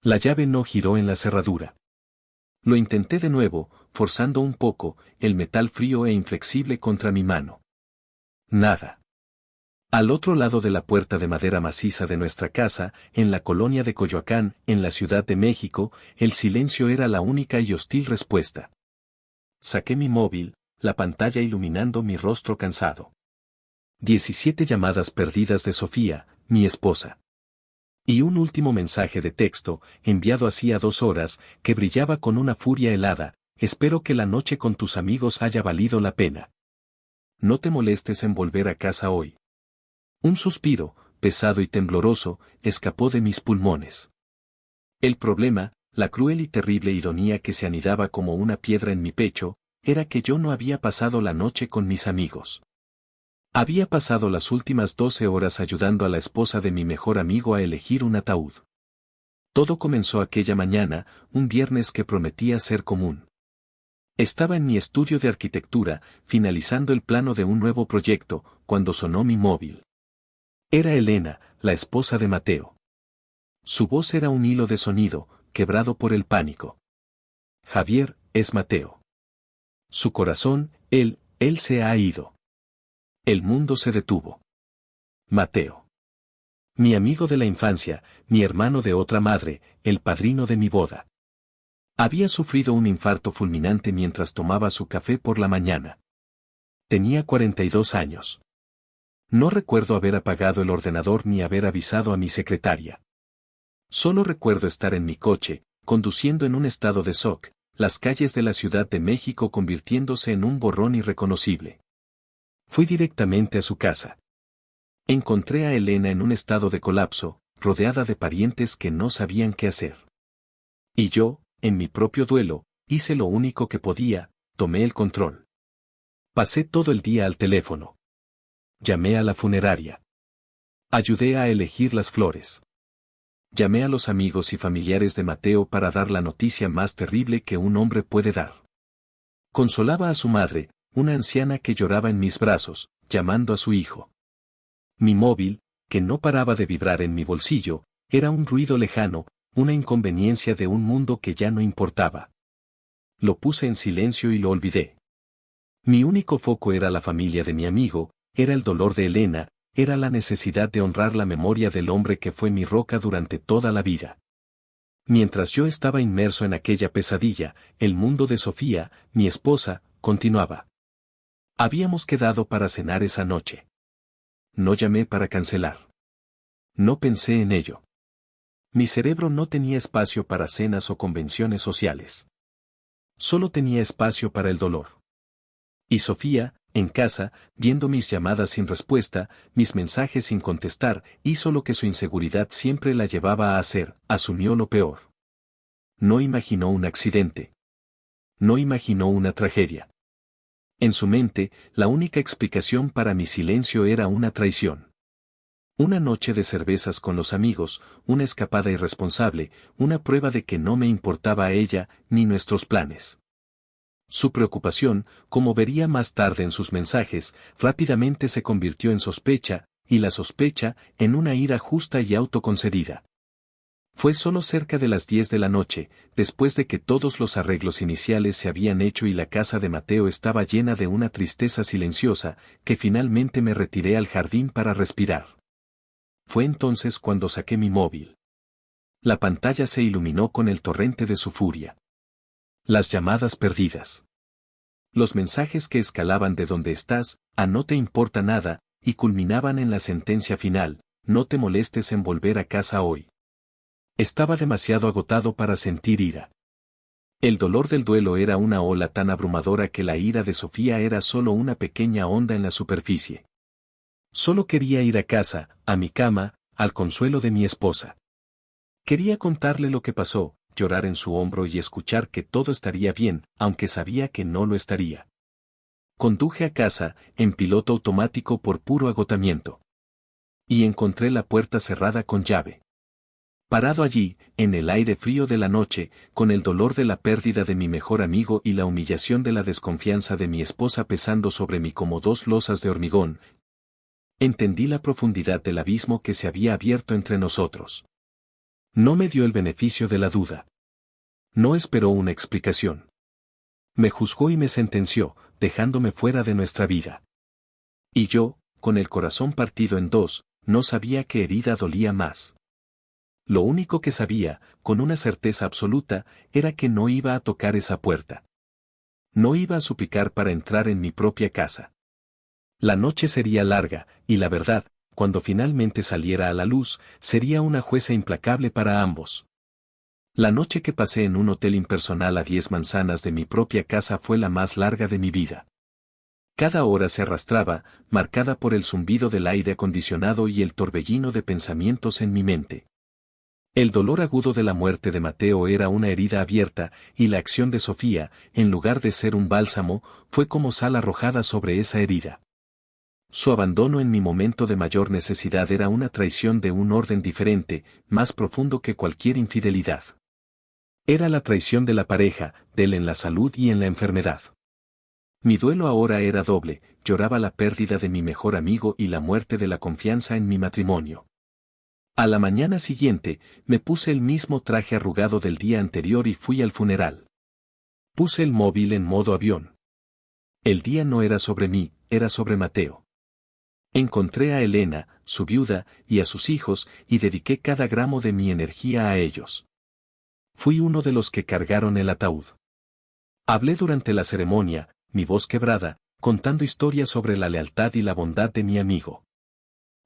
La llave no giró en la cerradura. Lo intenté de nuevo, forzando un poco, el metal frío e inflexible contra mi mano. Nada. Al otro lado de la puerta de madera maciza de nuestra casa, en la colonia de Coyoacán, en la Ciudad de México, el silencio era la única y hostil respuesta. Saqué mi móvil, la pantalla iluminando mi rostro cansado. 17 llamadas perdidas de Sofía, mi esposa. Y un último mensaje de texto, enviado hacía 2 horas, que brillaba con una furia helada: espero que la noche con tus amigos haya valido la pena. No te molestes en volver a casa hoy. Un suspiro, pesado y tembloroso, escapó de mis pulmones. El problema, la cruel y terrible ironía que se anidaba como una piedra en mi pecho, era que yo no había pasado la noche con mis amigos. Había pasado las últimas 12 horas ayudando a la esposa de mi mejor amigo a elegir un ataúd. Todo comenzó aquella mañana, un viernes que prometía ser común. Estaba en mi estudio de arquitectura, finalizando el plano de un nuevo proyecto, cuando sonó mi móvil. Era Elena, la esposa de Mateo. Su voz era un hilo de sonido, quebrado por el pánico. Javier, es Mateo. Su corazón, él se ha ido. El mundo se detuvo. Mateo. Mi amigo de la infancia, mi hermano de otra madre, el padrino de mi boda. Había sufrido un infarto fulminante mientras tomaba su café por la mañana. Tenía 42 años. No recuerdo haber apagado el ordenador ni haber avisado a mi secretaria. Solo recuerdo estar en mi coche, conduciendo en un estado de shock, las calles de la Ciudad de México convirtiéndose en un borrón irreconocible. Fui directamente a su casa. Encontré a Elena en un estado de colapso, rodeada de parientes que no sabían qué hacer. Y yo, en mi propio duelo, hice lo único que podía: tomé el control. Pasé todo el día al teléfono. Llamé a la funeraria. Ayudé a elegir las flores. Llamé a los amigos y familiares de Mateo para dar la noticia más terrible que un hombre puede dar. Consolaba a su madre, una anciana que lloraba en mis brazos, llamando a su hijo. Mi móvil, que no paraba de vibrar en mi bolsillo, era un ruido lejano, una inconveniencia de un mundo que ya no importaba. Lo puse en silencio y lo olvidé. Mi único foco era la familia de mi amigo, era el dolor de Elena, era la necesidad de honrar la memoria del hombre que fue mi roca durante toda la vida. Mientras yo estaba inmerso en aquella pesadilla, el mundo de Sofía, mi esposa, continuaba. Habíamos quedado para cenar esa noche. No llamé para cancelar. No pensé en ello. Mi cerebro no tenía espacio para cenas o convenciones sociales. Solo tenía espacio para el dolor. Y Sofía, en casa, viendo mis llamadas sin respuesta, mis mensajes sin contestar, hizo lo que su inseguridad siempre la llevaba a hacer: asumió lo peor. No imaginó un accidente. No imaginó una tragedia. En su mente, la única explicación para mi silencio era una traición. Una noche de cervezas con los amigos, una escapada irresponsable, una prueba de que no me importaba a ella, ni nuestros planes. Su preocupación, como vería más tarde en sus mensajes, rápidamente se convirtió en sospecha, y la sospecha, en una ira justa y autoconcedida. Fue solo cerca de las 10 de la noche, después de que todos los arreglos iniciales se habían hecho y la casa de Mateo estaba llena de una tristeza silenciosa, que finalmente me retiré al jardín para respirar. Fue entonces cuando saqué mi móvil. La pantalla se iluminó con el torrente de su furia. Las llamadas perdidas. Los mensajes que escalaban de "¿dónde estás?", a "no te importa nada", y culminaban en la sentencia final: "no te molestes en volver a casa hoy". Estaba demasiado agotado para sentir ira. El dolor del duelo era una ola tan abrumadora que la ira de Sofía era solo una pequeña onda en la superficie. Solo quería ir a casa, a mi cama, al consuelo de mi esposa. Quería contarle lo que pasó, llorar en su hombro y escuchar que todo estaría bien, aunque sabía que no lo estaría. Conduje a casa, en piloto automático por puro agotamiento. Y encontré la puerta cerrada con llave. Parado allí, en el aire frío de la noche, con el dolor de la pérdida de mi mejor amigo y la humillación de la desconfianza de mi esposa pesando sobre mí como 2 losas de hormigón, entendí la profundidad del abismo que se había abierto entre nosotros. No me dio el beneficio de la duda. No esperó una explicación. Me juzgó y me sentenció, dejándome fuera de nuestra vida. Y yo, con el corazón partido en dos, no sabía qué herida dolía más. Lo único que sabía, con una certeza absoluta, era que no iba a tocar esa puerta. No iba a suplicar para entrar en mi propia casa. La noche sería larga, y la verdad, cuando finalmente saliera a la luz, sería una jueza implacable para ambos. La noche que pasé en un hotel impersonal a 10 manzanas de mi propia casa fue la más larga de mi vida. Cada hora se arrastraba, marcada por el zumbido del aire acondicionado y el torbellino de pensamientos en mi mente. El dolor agudo de la muerte de Mateo era una herida abierta, y la acción de Sofía, en lugar de ser un bálsamo, fue como sal arrojada sobre esa herida. Su abandono en mi momento de mayor necesidad era una traición de un orden diferente, más profundo que cualquier infidelidad. Era la traición de la pareja, de él en la salud y en la enfermedad. Mi duelo ahora era doble, lloraba la pérdida de mi mejor amigo y la muerte de la confianza en mi matrimonio. A la mañana siguiente, me puse el mismo traje arrugado del día anterior y fui al funeral. Puse el móvil en modo avión. El día no era sobre mí, era sobre Mateo. Encontré a Elena, su viuda, y a sus hijos, y dediqué cada gramo de mi energía a ellos. Fui uno de los que cargaron el ataúd. Hablé durante la ceremonia, mi voz quebrada, contando historias sobre la lealtad y la bondad de mi amigo.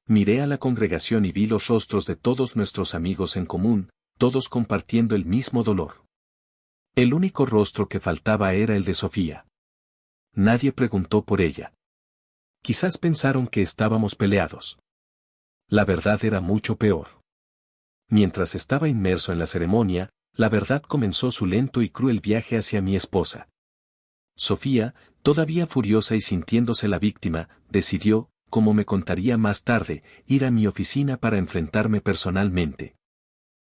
Miré a la congregación y vi los rostros de todos nuestros amigos en común, todos compartiendo el mismo dolor. El único rostro que faltaba era el de Sofía. Nadie preguntó por ella. Quizás pensaron que estábamos peleados. La verdad era mucho peor. Mientras estaba inmerso en la ceremonia, la verdad comenzó su lento y cruel viaje hacia mi esposa. Sofía, todavía furiosa y sintiéndose la víctima, decidió, como me contaría más tarde, ir a mi oficina para enfrentarme personalmente.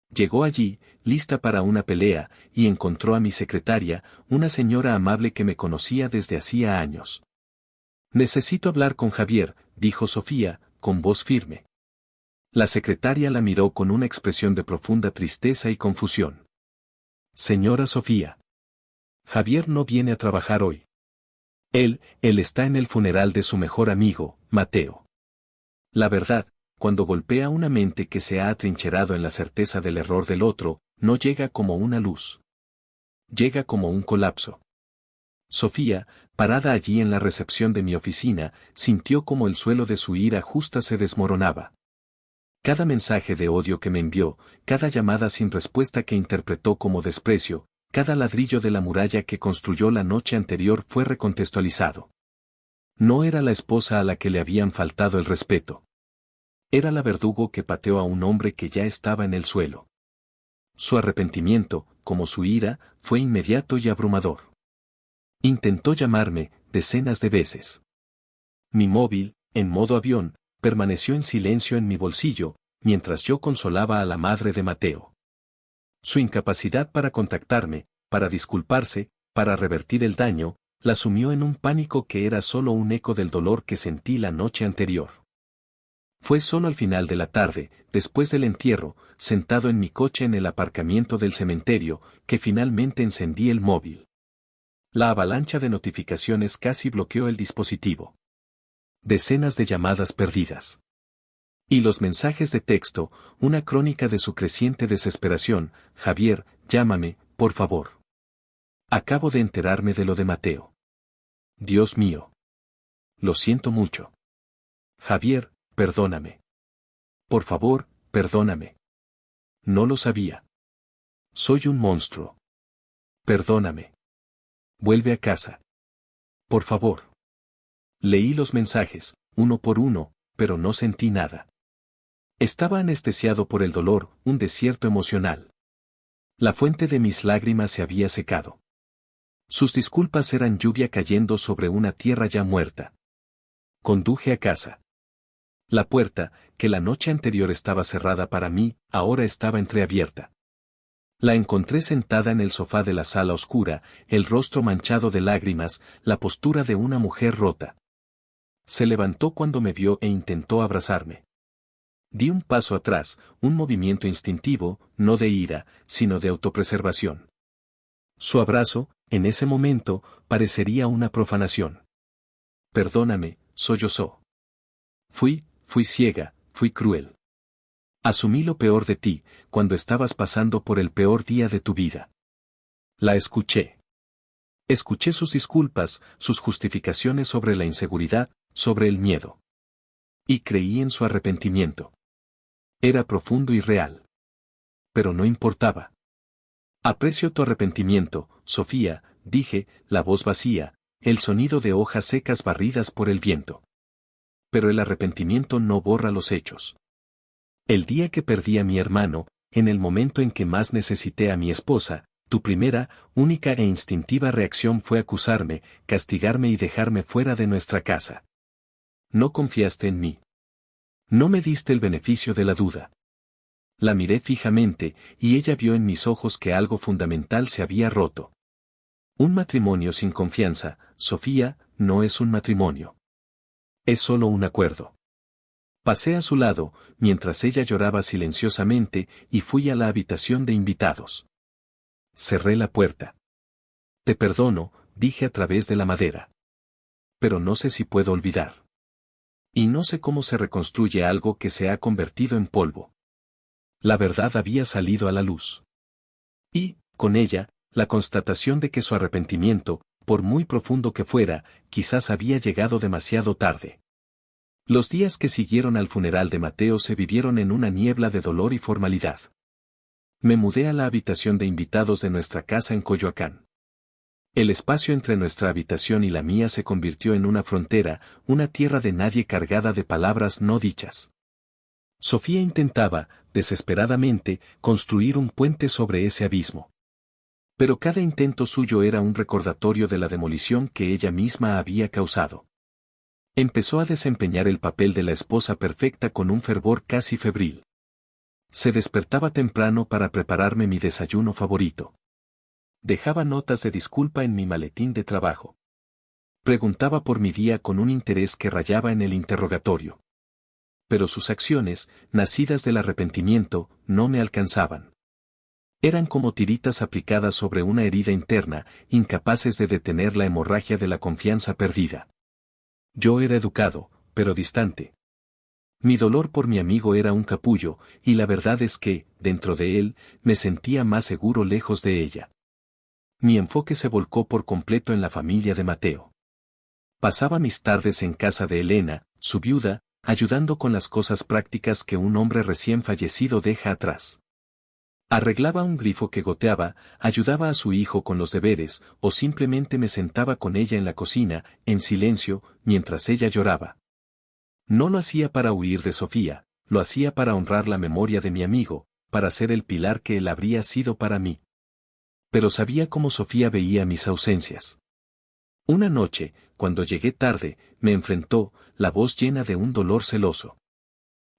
Llegó allí, lista para una pelea, y encontró a mi secretaria, una señora amable que me conocía desde hacía años. Necesito hablar con Javier, dijo Sofía, con voz firme. La secretaria la miró con una expresión de profunda tristeza y confusión. Señora Sofía. Javier no viene a trabajar hoy. Él está en el funeral de su mejor amigo, Mateo. La verdad, cuando golpea una mente que se ha atrincherado en la certeza del error del otro, no llega como una luz. Llega como un colapso. Sofía, parada allí en la recepción de mi oficina, sintió como el suelo de su ira justa se desmoronaba. Cada mensaje de odio que me envió, cada llamada sin respuesta que interpretó como desprecio, cada ladrillo de la muralla que construyó la noche anterior fue recontextualizado. No era la esposa a la que le habían faltado el respeto. Era la verdugo que pateó a un hombre que ya estaba en el suelo. Su arrepentimiento, como su ira, fue inmediato y abrumador. Intentó llamarme, decenas de veces. Mi móvil, en modo avión, permaneció en silencio en mi bolsillo, mientras yo consolaba a la madre de Mateo. Su incapacidad para contactarme, para disculparse, para revertir el daño, la sumió en un pánico que era solo un eco del dolor que sentí la noche anterior. Fue solo al final de la tarde, después del entierro, sentado en mi coche en el aparcamiento del cementerio, que finalmente encendí el móvil. La avalancha de notificaciones casi bloqueó el dispositivo. Decenas de llamadas perdidas. Y los mensajes de texto, una crónica de su creciente desesperación. Javier, llámame, por favor. Acabo de enterarme de lo de Mateo. Dios mío. Lo siento mucho. Javier, perdóname. Por favor, perdóname. No lo sabía. Soy un monstruo. Perdóname. Vuelve a casa. Por favor. Leí los mensajes, uno por uno, pero no sentí nada. Estaba anestesiado por el dolor, un desierto emocional. La fuente de mis lágrimas se había secado. Sus disculpas eran lluvia cayendo sobre una tierra ya muerta. Conduje a casa. La puerta, que la noche anterior estaba cerrada para mí, ahora estaba entreabierta. La encontré sentada en el sofá de la sala oscura, el rostro manchado de lágrimas, la postura de una mujer rota. Se levantó cuando me vio e intentó abrazarme. Di un paso atrás, un movimiento instintivo, no de ira, sino de autopreservación. Su abrazo, en ese momento, parecería una profanación. Perdóname, sollozó. Fui ciega, fui cruel. Asumí lo peor de ti, cuando estabas pasando por el peor día de tu vida. La escuché. Escuché sus disculpas, sus justificaciones sobre la inseguridad, sobre el miedo. Y creí en su arrepentimiento. Era profundo y real. Pero no importaba. Aprecio tu arrepentimiento, Sofía, dije, la voz vacía, el sonido de hojas secas barridas por el viento. Pero el arrepentimiento no borra los hechos. El día que perdí a mi hermano, en el momento en que más necesité a mi esposa, tu primera, única e instintiva reacción fue acusarme, castigarme y dejarme fuera de nuestra casa. No confiaste en mí. No me diste el beneficio de la duda. La miré fijamente, y ella vio en mis ojos que algo fundamental se había roto. Un matrimonio sin confianza, Sofía, no es un matrimonio. Es solo un acuerdo. Pasé a su lado, mientras ella lloraba silenciosamente, y fui a la habitación de invitados. Cerré la puerta. Te perdono, dije a través de la madera. Pero no sé si puedo olvidar. Y no sé cómo se reconstruye algo que se ha convertido en polvo. La verdad había salido a la luz. Y, con ella, la constatación de que su arrepentimiento, por muy profundo que fuera, quizás había llegado demasiado tarde. Los días que siguieron al funeral de Mateo se vivieron en una niebla de dolor y formalidad. Me mudé a la habitación de invitados de nuestra casa en Coyoacán. El espacio entre nuestra habitación y la mía se convirtió en una frontera, una tierra de nadie cargada de palabras no dichas. Sofía intentaba, desesperadamente, construir un puente sobre ese abismo. Pero cada intento suyo era un recordatorio de la demolición que ella misma había causado. Empezó a desempeñar el papel de la esposa perfecta con un fervor casi febril. Se despertaba temprano para prepararme mi desayuno favorito. Dejaba notas de disculpa en mi maletín de trabajo. Preguntaba por mi día con un interés que rayaba en el interrogatorio. Pero sus acciones, nacidas del arrepentimiento, no me alcanzaban. Eran como tiritas aplicadas sobre una herida interna, incapaces de detener la hemorragia de la confianza perdida. Yo era educado, pero distante. Mi dolor por mi amigo era un capullo, y la verdad es que, dentro de él, me sentía más seguro lejos de ella. Mi enfoque se volcó por completo en la familia de Mateo. Pasaba mis tardes en casa de Elena, su viuda, ayudando con las cosas prácticas que un hombre recién fallecido deja atrás. Arreglaba un grifo que goteaba, ayudaba a su hijo con los deberes, o simplemente me sentaba con ella en la cocina, en silencio, mientras ella lloraba. No lo hacía para huir de Sofía, lo hacía para honrar la memoria de mi amigo, para ser el pilar que él habría sido para mí. Pero sabía cómo Sofía veía mis ausencias. Una noche, cuando llegué tarde, me enfrentó, la voz llena de un dolor celoso.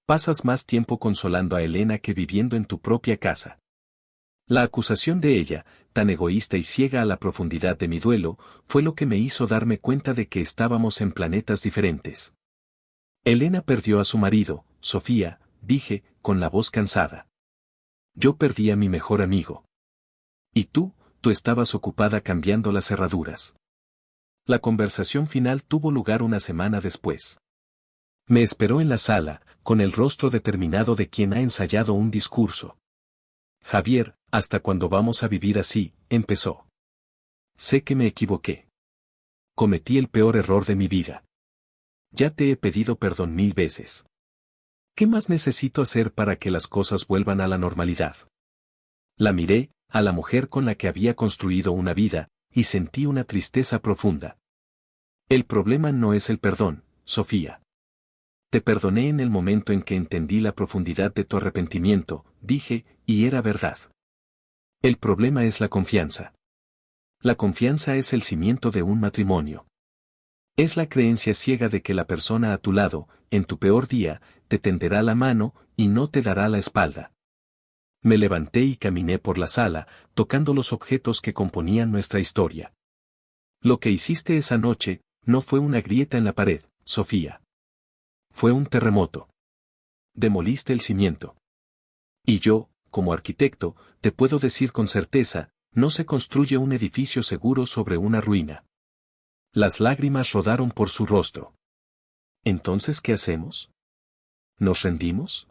Pasas más tiempo consolando a Elena que viviendo en tu propia casa. La acusación de ella, tan egoísta y ciega a la profundidad de mi duelo, fue lo que me hizo darme cuenta de que estábamos en planetas diferentes. Elena perdió a su marido, Sofía, dije, con la voz cansada. Yo perdí a mi mejor amigo. Y tú estabas ocupada cambiando las cerraduras. La conversación final tuvo lugar una semana después. Me esperó en la sala, con el rostro determinado de quien ha ensayado un discurso. Javier, ¿hasta cuándo vamos a vivir así?, empezó. Sé que me equivoqué. Cometí el peor error de mi vida. Ya te he pedido perdón 1000 veces. ¿Qué más necesito hacer para que las cosas vuelvan a la normalidad? La miré, a la mujer con la que había construido una vida, y sentí una tristeza profunda. El problema no es el perdón, Sofía. Te perdoné en el momento en que entendí la profundidad de tu arrepentimiento, dije, y era verdad. El problema es la confianza. La confianza es el cimiento de un matrimonio. Es la creencia ciega de que la persona a tu lado, en tu peor día, te tenderá la mano y no te dará la espalda. Me levanté y caminé por la sala, tocando los objetos que componían nuestra historia. Lo que hiciste esa noche, no fue una grieta en la pared, Sofía. Fue un terremoto. demoliste el cimiento. Y yo, como arquitecto, te puedo decir con certeza, no se construye un edificio seguro sobre una ruina. Las lágrimas rodaron por su rostro. ¿Entonces qué hacemos? ¿Nos rendimos?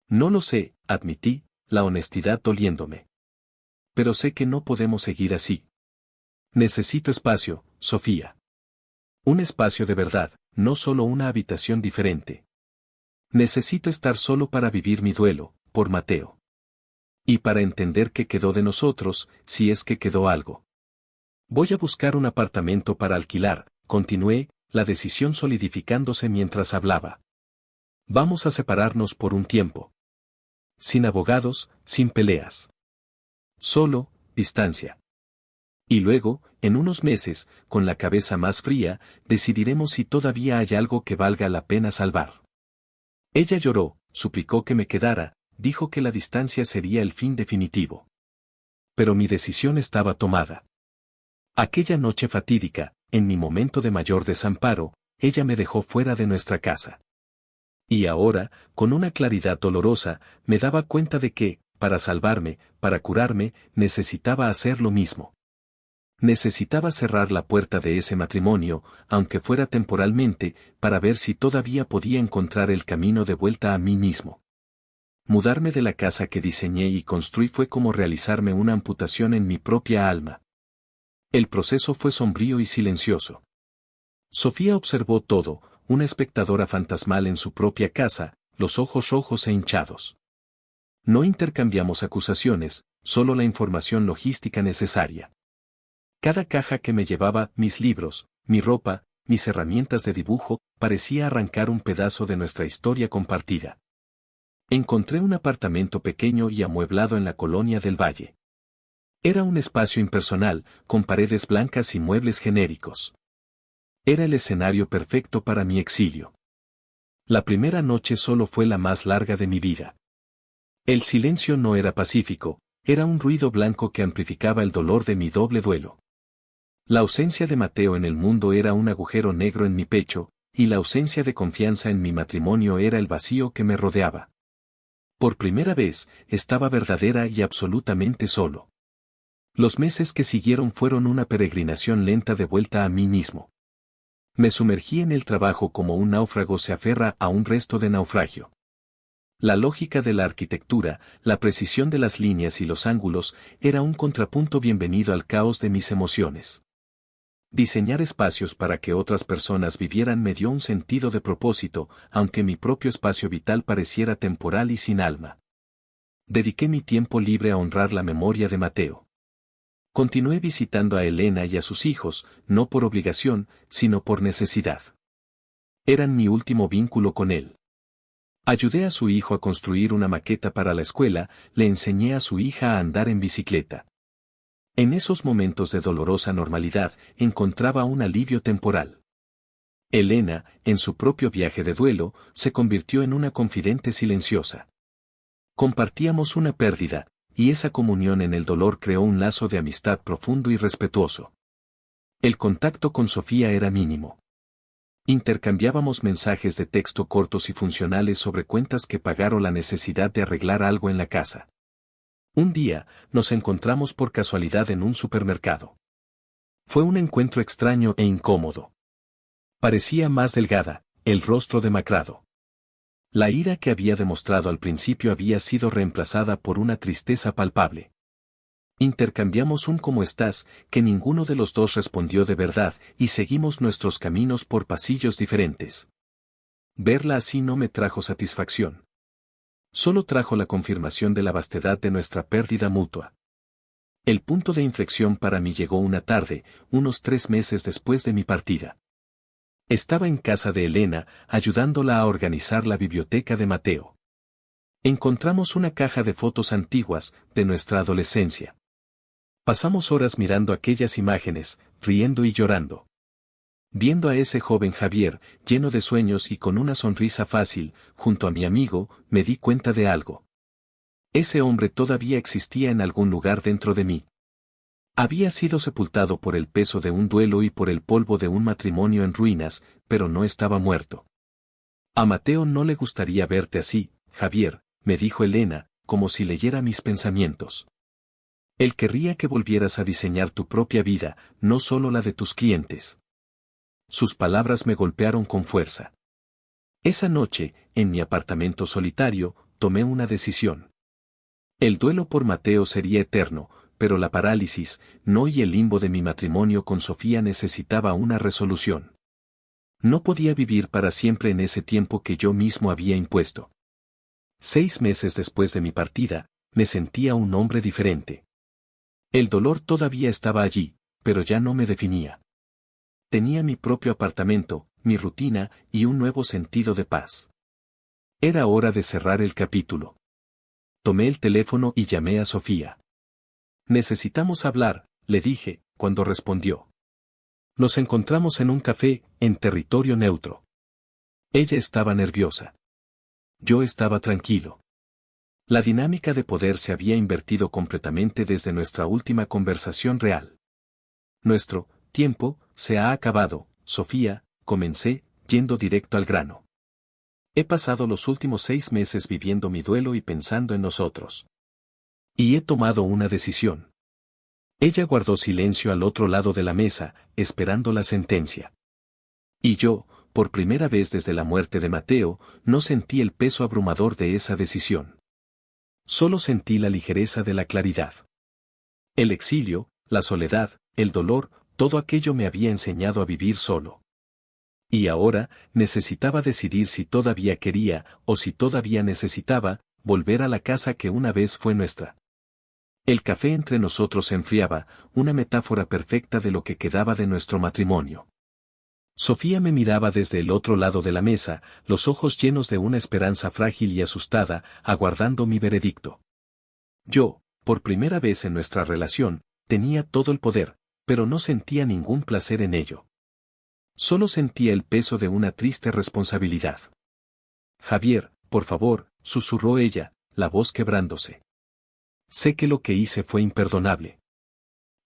No lo sé, admití, la honestidad doliéndome. Pero sé que no podemos seguir así. Necesito espacio, Sofía. Un espacio de verdad, no solo una habitación diferente. Necesito estar solo para vivir mi duelo, por Mateo. Y para entender qué quedó de nosotros, si es que quedó algo. Voy a buscar un apartamento para alquilar, continué, la decisión solidificándose mientras hablaba. Vamos a separarnos por un tiempo. Sin abogados, sin peleas. Solo, distancia. Y luego, en unos meses, con la cabeza más fría, decidiremos si todavía hay algo que valga la pena salvar. Ella lloró, suplicó que me quedara, dijo que la distancia sería el fin definitivo. Pero mi decisión estaba tomada. Aquella noche fatídica, en mi momento de mayor desamparo, ella me dejó fuera de nuestra casa. Y ahora, con una claridad dolorosa, me daba cuenta de que, para salvarme, para curarme, necesitaba hacer lo mismo. Necesitaba cerrar la puerta de ese matrimonio, aunque fuera temporalmente, para ver si todavía podía encontrar el camino de vuelta a mí mismo. Mudarme de la casa que diseñé y construí fue como realizarme una amputación en mi propia alma. El proceso fue sombrío y silencioso. Sofía observó todo, una espectadora fantasmal en su propia casa, los ojos rojos e hinchados. No intercambiamos acusaciones, solo la información logística necesaria. Cada caja que me llevaba, mis libros, mi ropa, mis herramientas de dibujo, parecía arrancar un pedazo de nuestra historia compartida. Encontré un apartamento pequeño y amueblado en la colonia del Valle. Era un espacio impersonal, con paredes blancas y muebles genéricos. Era el escenario perfecto para mi exilio. La primera noche solo fue la más larga de mi vida. El silencio no era pacífico, era un ruido blanco que amplificaba el dolor de mi doble duelo. La ausencia de Mateo en el mundo era un agujero negro en mi pecho, y la ausencia de confianza en mi matrimonio era el vacío que me rodeaba. Por primera vez, estaba verdadera y absolutamente solo. Los meses que siguieron fueron una peregrinación lenta de vuelta a mí mismo. Me sumergí en el trabajo como un náufrago se aferra a un resto de naufragio. La lógica de la arquitectura, la precisión de las líneas y los ángulos, era un contrapunto bienvenido al caos de mis emociones. Diseñar espacios para que otras personas vivieran me dio un sentido de propósito, aunque mi propio espacio vital pareciera temporal y sin alma. Dediqué mi tiempo libre a honrar la memoria de Mateo. Continué visitando a Elena y a sus hijos, no por obligación, sino por necesidad. Eran mi último vínculo con él. Ayudé a su hijo a construir una maqueta para la escuela, le enseñé a su hija a andar en bicicleta. En esos momentos de dolorosa normalidad, encontraba un alivio temporal. Elena, en su propio viaje de duelo, se convirtió en una confidente silenciosa. Compartíamos una pérdida, y esa comunión en el dolor creó un lazo de amistad profundo y respetuoso. El contacto con Sofía era mínimo. Intercambiábamos mensajes de texto cortos y funcionales sobre cuentas que pagar o la necesidad de arreglar algo en la casa. Un día, nos encontramos por casualidad en un supermercado. Fue un encuentro extraño e incómodo. Parecía más delgada, el rostro demacrado. La ira que había demostrado al principio había sido reemplazada por una tristeza palpable. Intercambiamos un "¿cómo estás?", que ninguno de los dos respondió de verdad, y seguimos nuestros caminos por pasillos diferentes. Verla así no me trajo satisfacción. Solo trajo la confirmación de la vastedad de nuestra pérdida mutua. El punto de inflexión para mí llegó una tarde, unos 3 meses después de mi partida. Estaba en casa de Elena, ayudándola a organizar la biblioteca de Mateo. Encontramos una caja de fotos antiguas, de nuestra adolescencia. Pasamos horas mirando aquellas imágenes, riendo y llorando. Viendo a ese joven Javier, lleno de sueños y con una sonrisa fácil, junto a mi amigo, me di cuenta de algo. Ese hombre todavía existía en algún lugar dentro de mí. Había sido sepultado por el peso de un duelo y por el polvo de un matrimonio en ruinas, pero no estaba muerto. A Mateo no le gustaría verte así, Javier, me dijo Elena, como si leyera mis pensamientos. Él querría que volvieras a diseñar tu propia vida, no solo la de tus clientes. Sus palabras me golpearon con fuerza. Esa noche, en mi apartamento solitario, tomé una decisión. El duelo por Mateo sería eterno, pero la parálisis, no, y el limbo de mi matrimonio con Sofía necesitaba una resolución. No podía vivir para siempre en ese tiempo que yo mismo había impuesto. 6 meses después de mi partida, me sentía un hombre diferente. El dolor todavía estaba allí, pero ya no me definía. Tenía mi propio apartamento, mi rutina y un nuevo sentido de paz. Era hora de cerrar el capítulo. Tomé el teléfono y llamé a Sofía. Necesitamos hablar, le dije, cuando respondió. Nos encontramos en un café, en territorio neutro. Ella estaba nerviosa. Yo estaba tranquilo. La dinámica de poder se había invertido completamente desde nuestra última conversación real. Nuestro tiempo se ha acabado, Sofía, comencé, yendo directo al grano. He pasado los últimos 6 meses viviendo mi duelo y pensando en nosotros. Y he tomado una decisión. Ella guardó silencio al otro lado de la mesa, esperando la sentencia. Y yo, por primera vez desde la muerte de Mateo, no sentí el peso abrumador de esa decisión. Solo sentí la ligereza de la claridad. El exilio, la soledad, el dolor, todo aquello me había enseñado a vivir solo. Y ahora, necesitaba decidir si todavía quería, o si todavía necesitaba, volver a la casa que una vez fue nuestra. El café entre nosotros se enfriaba, una metáfora perfecta de lo que quedaba de nuestro matrimonio. Sofía me miraba desde el otro lado de la mesa, los ojos llenos de una esperanza frágil y asustada, aguardando mi veredicto. Yo, por primera vez en nuestra relación, tenía todo el poder, pero no sentía ningún placer en ello. Solo sentía el peso de una triste responsabilidad. Javier, por favor, susurró ella, la voz quebrándose. Sé que lo que hice fue imperdonable.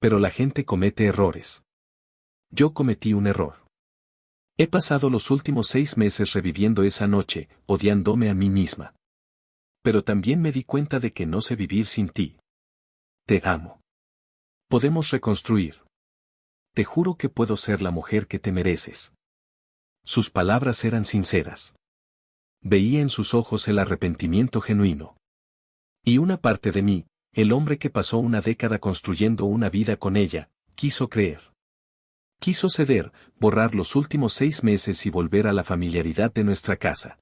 Pero la gente comete errores. Yo cometí un error. He pasado los últimos 6 meses reviviendo esa noche, odiándome a mí misma. Pero también me di cuenta de que no sé vivir sin ti. Te amo. Podemos reconstruir. Te juro que puedo ser la mujer que te mereces. Sus palabras eran sinceras. Veía en sus ojos el arrepentimiento genuino. Y una parte de mí, el hombre que pasó una década construyendo una vida con ella, quiso creer. Quiso ceder, borrar los últimos 6 meses y volver a la familiaridad de nuestra casa.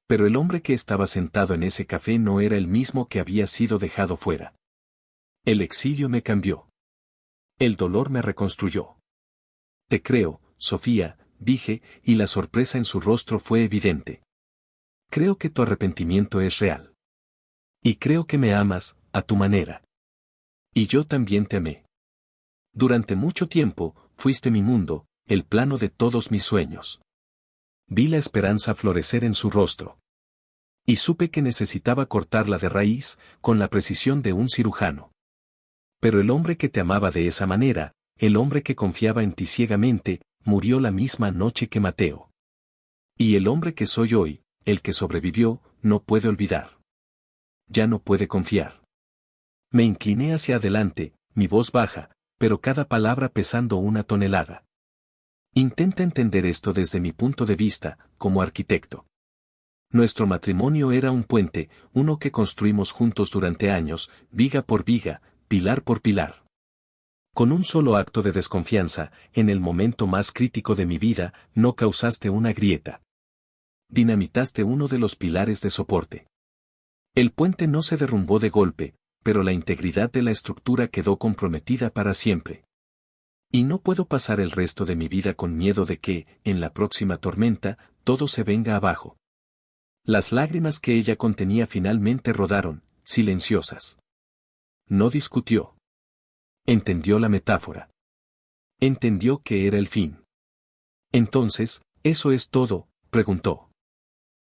Pero el hombre que estaba sentado en ese café no era el mismo que había sido dejado fuera. El exilio me cambió. El dolor me reconstruyó. Te creo, Sofía, dije, y la sorpresa en su rostro fue evidente. Creo que tu arrepentimiento es real. Y creo que me amas, a tu manera. Y yo también te amé. Durante mucho tiempo, fuiste mi mundo, el plano de todos mis sueños. Vi la esperanza florecer en su rostro. Y supe que necesitaba cortarla de raíz, con la precisión de un cirujano. Pero el hombre que te amaba de esa manera, el hombre que confiaba en ti ciegamente, murió la misma noche que Mateo. Y el hombre que soy hoy, el que sobrevivió, no puede olvidar. Ya no puede confiar. Me incliné hacia adelante, mi voz baja, pero cada palabra pesando una tonelada. Intenta entender esto desde mi punto de vista, como arquitecto. Nuestro matrimonio era un puente, uno que construimos juntos durante años, viga por viga, pilar por pilar. Con un solo acto de desconfianza, en el momento más crítico de mi vida, no causaste una grieta. Dinamitaste uno de los pilares de soporte. El puente no se derrumbó de golpe, pero la integridad de la estructura quedó comprometida para siempre. Y no puedo pasar el resto de mi vida con miedo de que, en la próxima tormenta, todo se venga abajo. Las lágrimas que ella contenía finalmente rodaron, silenciosas. No discutió. Entendió la metáfora. Entendió que era el fin. Entonces, ¿eso es todo?, preguntó.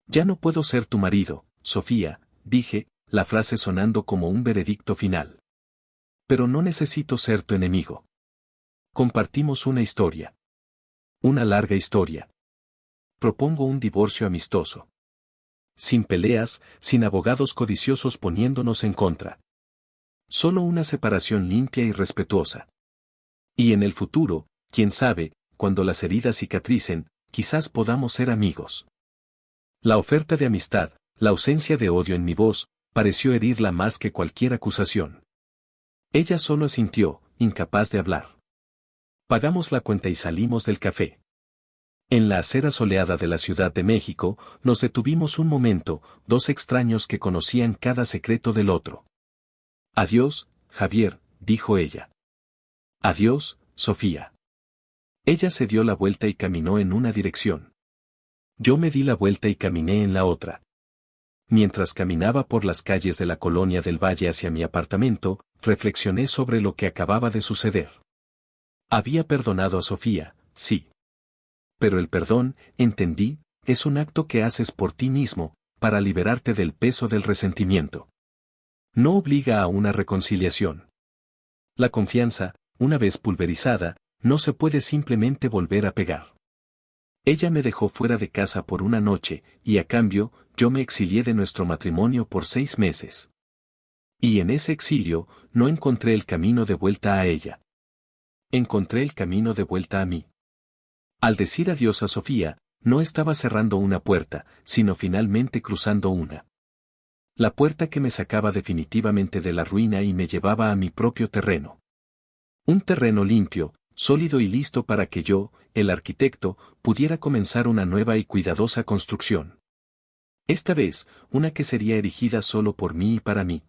Ya no puedo ser tu marido, Sofía, dije, la frase sonando como un veredicto final. Pero no necesito ser tu enemigo. Compartimos una historia. Una larga historia. propongo un divorcio amistoso. Sin peleas, sin abogados codiciosos poniéndonos en contra. Solo una separación limpia y respetuosa. Y en el futuro, quién sabe, cuando las heridas cicatricen, quizás podamos ser amigos. La oferta de amistad, la ausencia de odio en mi voz, pareció herirla más que cualquier acusación. Ella solo asintió, incapaz de hablar. Pagamos la cuenta y salimos del café. En la acera soleada de la Ciudad de México, nos detuvimos un momento, dos extraños que conocían cada secreto del otro. Adiós, Javier, dijo ella. Adiós, Sofía. Ella se dio la vuelta y caminó en una dirección. Yo me di la vuelta y caminé en la otra. Mientras caminaba por las calles de la Colonia del Valle hacia mi apartamento, reflexioné sobre lo que acababa de suceder. Había perdonado a Sofía, sí. Pero el perdón, entendí, es un acto que haces por ti mismo, para liberarte del peso del resentimiento. No obliga a una reconciliación. La confianza, una vez pulverizada, no se puede simplemente volver a pegar. Ella me dejó fuera de casa por una noche, y a cambio, yo me exilié de nuestro matrimonio por 6 meses. Y en ese exilio, no encontré el camino de vuelta a ella. Encontré el camino de vuelta a mí. Al decir adiós a Sofía, no estaba cerrando una puerta, sino finalmente cruzando una. La puerta que me sacaba definitivamente de la ruina y me llevaba a mi propio terreno. Un terreno limpio, sólido y listo para que yo, el arquitecto, pudiera comenzar una nueva y cuidadosa construcción. Esta vez, una que sería erigida solo por mí y para mí.